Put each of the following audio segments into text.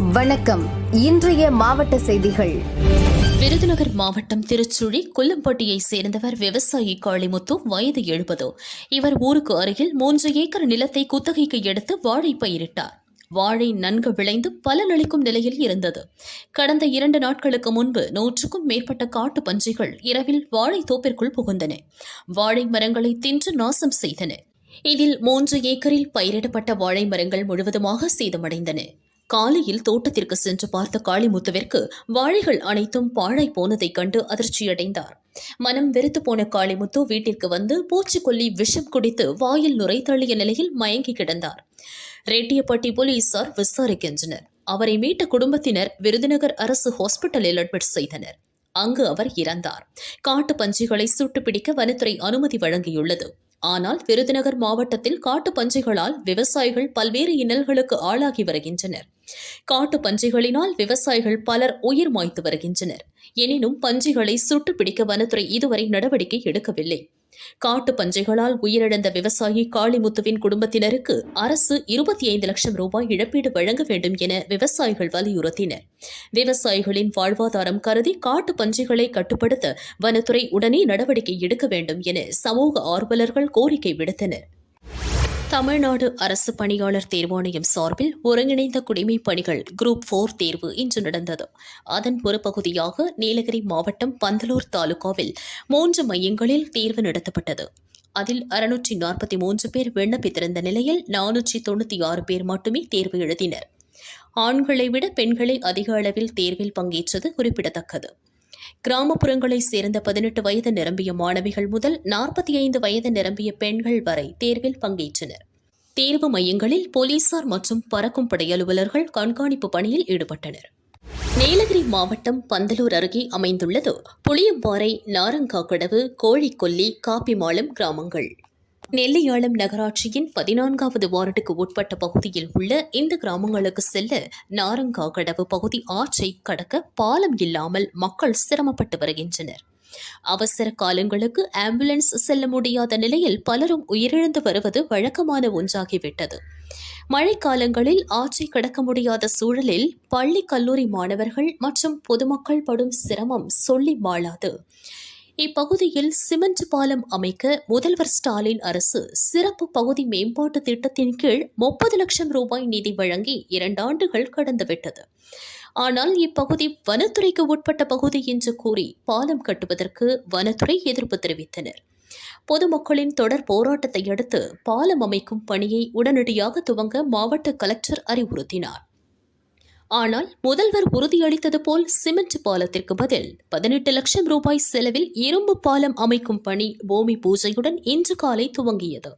வணக்கம். இன்றைய மாவட்ட செய்திகள். விருதுநகர் மாவட்டம் திருச்சுழி கொல்லம்பட்டியை சேர்ந்தவர் விவசாயி காளிமுத்து, வயது 70. இவர் ஊருக்கு அருகில் 3 ஏக்கர் நிலத்தை குத்தகைக்கு எடுத்து வாழை பயிரிட்டார். வாழை நன்கு விளைந்து பலனளிக்கும் நிலையில் இருந்தது. கடந்த 2 நாட்களுக்கு முன்பு 100க்கும் மேற்பட்ட காட்டு பன்றிகள் இரவில் வாழை தோப்பிற்குள் புகுந்தன. வாழை மரங்களை தின்று நாசம் செய்தன. இதில் 3 ஏக்கரில் பயிரிடப்பட்ட வாழை மரங்கள் முழுவதுமாக சேதமடைந்தன. காலையில் தோட்டத்திற்கு சென்று பார்த்த காளிமுத்துவிற்கு வாழைகள் அனைத்தும் பாழாய் போனதைக் கண்டு அதிர்ச்சியடைந்தார். மனம் வெறுத்து போன காளிமுத்து வீட்டிற்கு வந்து பூச்சிக்கொல்லி விஷம் குடித்து வாயில் நுரை தள்ளிய நிலையில் மயங்கி கிடந்தார். ரெட்டியப்பட்டி போலீசார் விசாரிக்கின்றனர். அவரை மீட்ட குடும்பத்தினர் விருதுநகர் அரசு ஹாஸ்பிட்டலில் அட்மிட் செய்தனர். அங்கு அவர் இறந்தார். காட்டு பன்றிகளை சுட்டுப்பிடிக்க வனத்துறை அனுமதி வழங்கியுள்ளது. ஆனால் விருதுநகர் மாவட்டத்தில் காட்டு பன்றிகளால் விவசாயிகள் பல்வேறு இன்னல்களுக்கு ஆளாகி வருகின்றனர். காட்டு பன்றிகளினால் விவசாயிகள் பலர் உயிர் மாய்த்து வருகின்றனர். எனினும் பன்றிகளை சுட்டு பிடிக்க வனத்துறை இதுவரை நடவடிக்கை எடுக்கவில்லை. காட்டு பன்றிகளால் உயிரிழந்த விவசாயி காளிமுத்துவின் குடும்பத்தினருக்கு அரசு 25 லட்சம் ரூபாய் இழப்பீடு வழங்க வேண்டும் என விவசாயிகள் வலியுறுத்தினர். விவசாயிகளின் வாழ்வாதாரம் கருதி காட்டு பன்றிகளை கட்டுப்படுத்த வனத்துறை உடனே நடவடிக்கை எடுக்க வேண்டும் என சமூக ஆர்வலர்கள் கோரிக்கை விடுத்தனர். தமிழ்நாடு அரசு பணியாளர் தேர்வாணையம் சார்பில் ஒருங்கிணைந்த குடிமைப் பணிகள் குரூப் 4 தேர்வு இன்று நடந்தது. அதன் ஒரு பகுதியாக நீலகிரி மாவட்டம் பந்தலூர் தாலுகாவில் 3 மையங்களில் தேர்வு நடத்தப்பட்டது. அதில் 643 பேர் விண்ணப்பித்திருந்த நிலையில் 496 பேர் மட்டுமே தேர்வு எழுதினர். ஆண்களை விட பெண்களே அதிக அளவில் தேர்வில் பங்கேற்றது குறிப்பிடத்தக்கது. கிராமப்புறங்களைச் சேர்ந்த 18 வயது நிரம்பிய மாணவிகள் முதல் 45 வயது நிரம்பிய பெண்கள் வரை தேர்வில் பங்கேற்றனர். தேர்வு மையங்களில் போலீசார் மற்றும் பறக்கும் படை அலுவலர்கள் கண்காணிப்பு பணியில் ஈடுபட்டனர். நீலகிரி மாவட்டம் பந்தலூர் அருகே அமைந்துள்ளது புளியம்பாறை, நாரங்காக்கடவு, கோழிக்கொல்லி, காப்பிமாலம் கிராமங்கள். நெல்லியாளம் நகராட்சியின் 14வது வார்டுக்கு உட்பட்ட பகுதியில் உள்ள இந்த கிராமங்களுக்கு செல்ல நாரங்காக்கடவு பகுதி ஆற்றை கடக்க பாலம் இல்லாமல் மக்கள் சிரமப்பட்டு வருகின்றனர். அவசர காலங்களுக்கு ஆம்புலன்ஸ் செல்ல முடியாத நிலையில் பலரும் உயிரிழந்து வருவது வழக்கமான ஒன்றாகிவிட்டது. மழைக்காலங்களில் ஆற்றை கடக்க முடியாத சூழலில் பள்ளி, கல்லூரி மாணவர்கள் மற்றும் பொதுமக்கள் படும் சிரமம் சொல்லி மாளாது. இப்பகுதியில் சிமெண்ட் பாலம் அமைக்க முதல்வர் ஸ்டாலின் அரசு சிறப்பு பகுதி மேம்பாட்டு திட்டத்தின் கீழ் 30 லட்சம் ரூபாய் நிதி வழங்கி 2 ஆண்டுகள் கடந்துவிட்டது. ஆனால் இப்பகுதி வனத்துறைக்கு உட்பட்ட பகுதி என்று கூறி பாலம் கட்டுவதற்கு வனத்துறை எதிர்ப்பு தெரிவித்தனர். பொதுமக்களின் தொடர் போராட்டத்தை அடுத்து பாலம் அமைக்கும் பணியை உடனடியாக துவங்க மாவட்ட கலெக்டர் அறிவுறுத்தினார். ஆனால் முதல்வர் உறுதியளித்தது போல் சிமெண்ட் பாலத்திற்கு பதில் 18 லட்சம் ரூபாய் செலவில் இரும்பு பாலம் அமைக்கும் பணி பூமி பூஜையுடன் இன்று காலை துவங்கியது.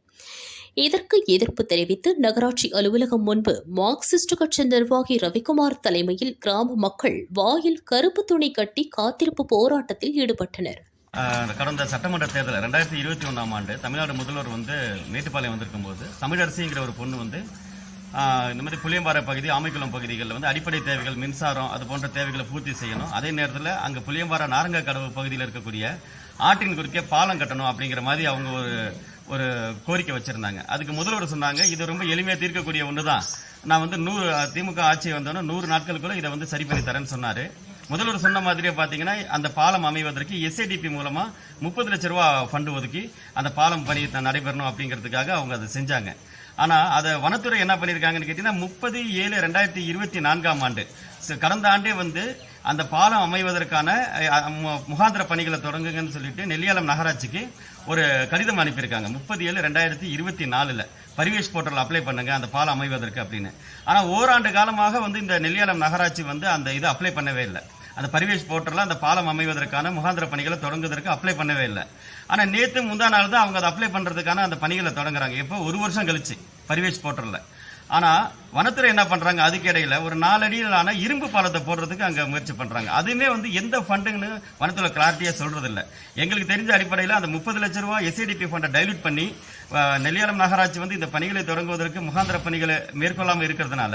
இதற்கு எதிர்ப்பு தெரிவித்து நகராட்சி அலுவலகம் முன்பு மார்க்சிஸ்ட் கட்சி நிர்வாகி ரவிக்குமார் தலைமையில் கிராம மக்கள் வாயில் கருப்பு துணி கட்டி காத்திருப்பு போராட்டத்தில் ஈடுபட்டனர். கடந்த சட்டமன்ற தேர்தல் 2021ஆம் ஆண்டு தமிழ்நாடு முதல்வர் மேட்டுப்பாளையம் வந்திருக்கும் போது தமிழரசிங்கிற ஒரு பொண்ணு இந்த மாதிரி புளியம்பாறை பகுதி, ஆமைக்குளம் பகுதிகளில் அடிப்படை தேவைகள், மின்சாரம், அது போன்ற தேவைகளை பூர்த்தி செய்யணும். அதே நேரத்தில் அங்கே புளியம்பாறை நாரங்கக்கடவு பகுதியில் இருக்கக்கூடிய ஆற்றின் குறுக்கே பாலம் கட்டணும் அப்படிங்கிற மாதிரி அவங்க ஒரு கோரிக்கை வச்சிருந்தாங்க. அதுக்கு முதல்வர் சொன்னாங்க, இது ரொம்ப எளிமையாக தீர்க்கக்கூடிய ஒன்று தான். நான் 100 திமுக ஆட்சி வந்தோன்னா 100 நாட்களுக்குள்ள இதை சரி பண்ணி தரேன்னு சொன்னார். முதல்வர் சொன்ன மாதிரியே பார்த்தீங்கன்னா அந்த பாலம் அமைவதற்கு SADP மூலமா 30 லட்சம் ரூபாய் ஃபண்டு ஒதுக்கி அந்த பாலம் பணி நடைபெறணும் அப்படிங்கிறதுக்காக அவங்க அதை செஞ்சாங்க. ஆனா அதை வனத்துறை என்ன பண்ணிருக்காங்கன்னு கேட்டீங்கன்னா 30/7/2024ஆம் ஆண்டு கடந்த ஆண்டே அந்த பாலம் அமைவதற்கான முகாந்திர பணிகளை தொடங்குங்கன்னு சொல்லிட்டு நெல்லியாளம் நகராட்சிக்கு ஒரு கடிதம் அனுப்பியிருக்காங்க. 30/7/2024 பரிவேஷ் போர்ட்டல் அப்ளை பண்ணுங்க அந்த பாலம் அமைவதற்கு அப்படின்னு. ஆனா ஓராண்டு காலமாக இந்த நெல்லியாளம் நகராட்சி அந்த இதை அப்ளை பண்ணவே இல்லை. அந்த பரிவேஷ் போர்ட்டல்ல அந்த பாலம் அமைவதற்கான முகாந்திர பணிகளை தொடங்குவதற்கு அப்ளை பண்ணவே இல்லை. ஆனா நேத்து முந்தா நாள் தான் அவங்க அதை அப்ளை பண்றதுக்கான அந்த பணிகளை தொடங்குறாங்க. எப்போ 1 வருஷம் கழிச்சு பரிவேஷ் போர்ட்டல்ல. ஆனா வனத்துறை என்ன பண்றாங்க, அதுக்கு இடையில ஒரு 4 அடியிலான இரும்பு பாலத்தை போடுறதுக்கு அங்க முயற்சி பண்றாங்க. அதுவுமே எந்த ஃபண்டுன்னு வனத்துறை கிளாரிட்டியா சொல்றது இல்ல. எங்களுக்கு தெரிஞ்ச அடிப்படையில் அந்த 30 லட்சம் ரூபாய் SADP ஃபண்டை டைல்யூட் பண்ணி நெல்லியாளம் நகராட்சி இந்த பணிகளை தொடங்குவதற்கு முகாந்திர பணிகளை மேற்கொள்ளாம இருக்கிறதுனால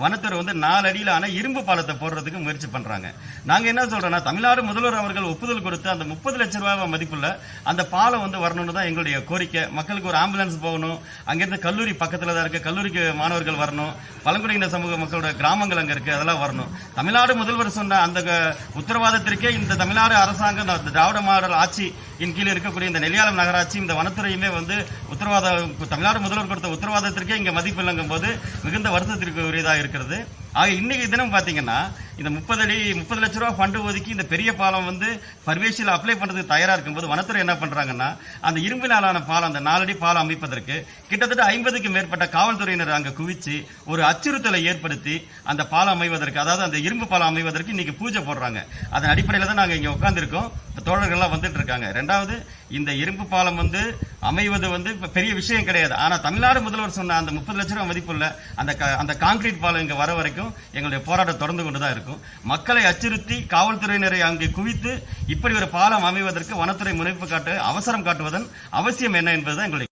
வனத்துறை 4 அடியிலான இரும்பு பாலத்தை போடுறதுக்கு முயற்சி பண்றாங்க. நாங்க என்ன சொல்றோம்னா, தமிழ்நாடு முதல்வர் அவர்கள் ஒப்புதல் கொடுத்து அந்த 30 லட்சம் ரூபாய் மதிப்புள்ள அந்த பாலம் வரணும்னு தான் எங்களுடைய கோரிக்கை. மக்களுக்கு ஒரு ஆம்புலன்ஸ் போகணும், அங்கிருந்து கல்லூரி பக்கத்துல தான் இருக்கு, கல்லூரிக்கு மாணவர்கள் வரணும், பழங்குடியின சமூக மக்களோட கிராமங்கள் அங்க இருக்கு, அதெல்லாம் வரணும். தமிழ்நாடு முதல்வர் சொன்ன அந்த உத்தரவாதத்திற்கே இந்த தமிழ்நாடு அரசாங்கம் இந்த திராவிட மாடல் ஆட்சி இன் கீழ் இருக்கக்கூடிய இந்த நெல்லியாளம் நகராட்சி இந்த வனத்துறையுமே வந்து தமிழ்நாடு முதல்வர் கொடுத்த உத்தரவாதத்திற்கே இங்க மதிப்பு இல்லங்கும் போது மிகுந்த வருத்தத்திற்கு உரியதாக இருக்கிறது. ஆக இன்னைக்கு தினம் பாத்தீங்கன்னா இந்த 30 லட்சம் ரூபாய் ஃபண்டு ஒதுக்கி இந்த பெரிய பாலம் வந்து பர்வேசியில் அப்ளை பண்றதுக்கு தயாரா இருக்கும்போது வனத்துறை என்ன பண்றாங்கன்னா அந்த இரும்பினாலான பாலம், அந்த 4 அடி பாலம் அமைப்பதற்கு கிட்டத்தட்ட 50க்கும் மேற்பட்ட காவல்துறையினர் அங்க குவிச்சு ஒரு அச்சுறுத்தலை ஏற்படுத்தி அந்த பாலம் அமைவதற்கு, அதாவது அந்த இரும்பு பாலம் அமைவதற்கு இன்னைக்கு பூஜை போடுறாங்க. அதன் அடிப்படையில் தான் நாங்க இங்க உட்கார்ந்துருக்கோம். தோழர்கள்லாம் வந்துட்டு இருக்காங்க. ரெண்டாவது, இந்த இரும்பு பாலம் வந்து அமைவது வந்து பெரிய விஷயம் கிடையாது. ஆனா தமிழ்நாடு முதல்வர் சொன்ன அந்த 30 லட்சம் ரூபாய் மதிப்புள்ள அந்த கான்கிரீட் பாலம் இங்க வர வரைக்கும் எங்களுடைய போராட்டம் தொடர்ந்து கொண்டுதான் இருக்கும். மக்களை அச்சுறுத்தி காவல்துறையினரை அங்கே குவித்து இப்படி ஒரு பாலம் அமைவதற்கு வனத்துறை முனைப்பு அவசரம் காட்டுவதன் அவசியம் என்ன என்பதுதான் எங்களுடைய.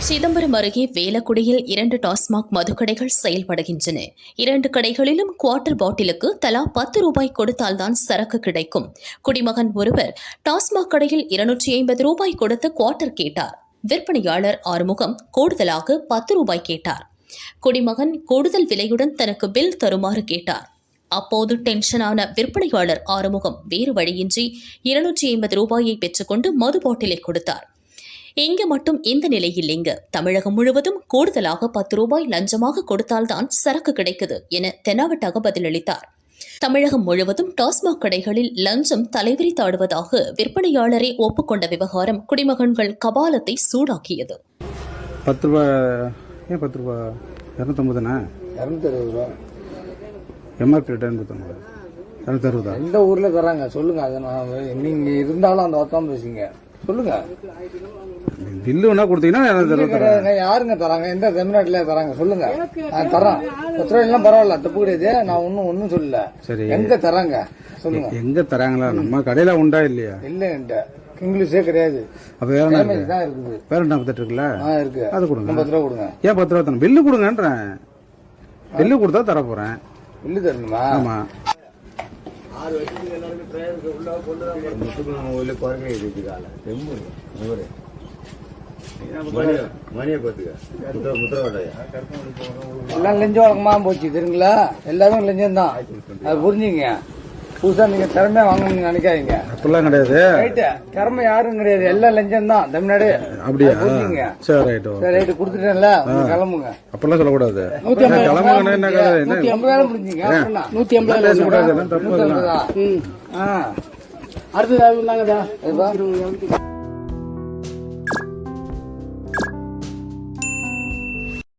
சிதம்பரம் அருகே வேலக்குடியில் 2 டாஸ்மாக் மதுக்கடைகள் செயல்படுகின்றன. 2 கடைகளிலும் குவார்டர் பாட்டிலுக்கு தலா 10 ரூபாய் கொடுத்தால்தான் சரக்கு கிடைக்கும். குடிமகன் ஒருவர் டாஸ்மாக் கடையில் 250 ரூபாய் கொடுத்து குவார்டர் கேட்டார். விற்பனையாளர் ஆறுமுகம் கூடுதலாக 10 ரூபாய் கேட்டார். குடிமகன் கூடுதல் விலையுடன் தனக்கு பில் தருமாறு கேட்டார். அப்போது டென்ஷனான விற்பனையாளர் ஆறுமுகம் வேறு வழியின்றி 250 ரூபாயை பெற்றுக்கொண்டு மது பாட்டிலை கொடுத்தார். இங்கு மட்டும் இந்த நிலை இல்லைங்க, தமிழகம் முழுவதும் கூடுதலாக 10 ரூபாய் லஞ்சமாக கொடுத்தால்தான் சரக்கு கிடைக்குது என தெனாவட்டாக பதிலளித்தார். தமிழகம் முழுவதும் டாஸ்மாக் கடைகளில் லஞ்சம் தலைவிரித்தாடுவதாக விற்பனையாளரை ஒப்புக்கொண்ட விவகாரம் குடிமகன்கள் கபாலத்தை சூடாக்கியது. 10 ரூபாய், ஏன் 10 ரூபாய்? 250 260 எம்ஆர்பி ரிட்டர்ன் கொடுத்தாங்க. 260 எந்த ஊர்ல தராங்க சொல்லுங்க. அதை நீங்க இருந்தாலும் அந்த வார்த்தை பேசுங்க, சொல்லுங்க. பில்லு வேணா கொடுத்தீங்கன்னா யாருங்க தராங்க? எந்த தமிழ்நாட்டுல தராங்க சொல்லுங்க. நான் தரேன் 10 ரூபாய் பரவாயில்ல, தப்பு கிடையாது. நான் ஒன்னும் சொல்லல. சரி, எங்க தராங்க சொல்லுங்க. எங்க தராங்களா? நம்ம கடையில உண்டா இல்லையா? இல்ல, இங்கிலீஷே கிடையாது. அப்ப வேற என்ன இருக்குது? வேற 48 இருக்குல்ல, இருக்கு. அது கொடுங்க. 10 ரூபா கொடுங்க. ஏன் 10 ரூபா தரணும்? பில்லு கொடுங்கன்றேன். பில்லு கொடுத்தா தர போறேன். பில்லு தரணுமா? ஆமா. எல்லாம் லஞ்சம் வழக்கமா போச்சு தெரியுங்களா? எல்லாரும் லஞ்சம் தான், அது புரிஞ்சுங்க. புதுசா நீங்க திறமையா வாங்கணும்னு நினைக்காதீங்க. அப்படிலாம் கிடையாது. திறமை யாரும் கிடையாது, எல்லாம் லஞ்சம் தான் தமிழ்நாடு. அப்படியா? புரிஞ்சுங்க. சரி, ரைட்டு கொடுத்துட்டேன்ல, கிளம்புங்க. அப்படிலாம் சொல்லக்கூடாது. 150 முடிஞ்சுங்க. 150 தப்பு. அடுத்தது